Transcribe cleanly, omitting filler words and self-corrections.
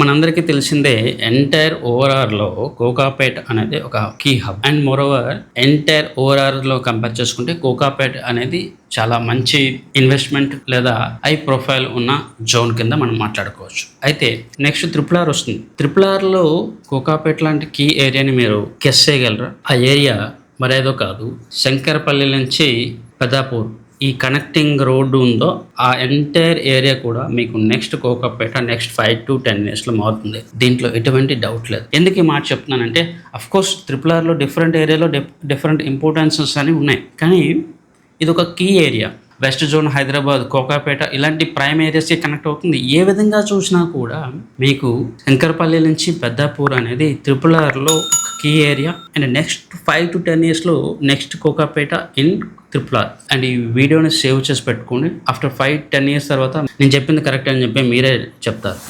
మనందరికీ తెలిసిందే ఎంటైర్ ఓవరాల్‌లో కోకాపేట్ అనేది ఒక key hub. And moreover entire ఓవరాల్‌లో కంపేర్ చేసుకుంటే కోకాపేట్ అనేది చాలా మంచి ఇన్వెస్ట్‌మెంట్ లేదా హై ప్రొఫైల్ ఉన్న జోన్ కింద మనం మాట్లాడుకోవచ్చు. అయితే నెక్స్ట్ ట్రిపుల్ ఆర్ వస్తుంది. ట్రిపుల్ ఆర్‌లో కోకాపేట్ లాంటి కీ ఏరియాని మీరు గెస్ చేయగలరా? ఆ ఏరియా మరేదో కాదు, శంకరపల్లి నుంచి పెద్దాపూర్ ఈ కనెక్టింగ్ రోడ్డు ఉందో ఆ ఎంటైర్ ఏరియా కూడా మీకు నెక్స్ట్ కోకాపేట నెక్స్ట్ 5 to 10 ఇయర్స్లో మారుతుంది. దీంట్లో ఎటువంటి డౌట్ లేదు. ఎందుకు ఈ మాట చెప్తున్నానంటే అఫ్కోర్స్ ట్రిపుల్ ఆర్లో డిఫరెంట్ ఏరియాలో డిఫరెంట్ ఇంపార్టెన్సెస్ అని ఉన్నాయి, కానీ ఇది ఒక key area. West zone, Hyderabad, Kokapet ఇలాంటి ప్రైమ్ ఏరియాస్కి కనెక్ట్ అవుతుంది. ఏ విధంగా చూసినా కూడా మీకు శంకరపల్లి నుంచి పెద్దాపూర్ అనేది ట్రిపుల్ ఆర్లో key area. And next 5 to 10 ఇయర్స్లో next Kokapeta in triple R. And ఈ వీడియోని సేవ్ చేసి పెట్టుకోండి. ఆఫ్టర్ 5-10 ఇయర్స్ తర్వాత నేను చెప్పింది కరెక్ట్ అని చెప్పి మీరే చెప్తారు.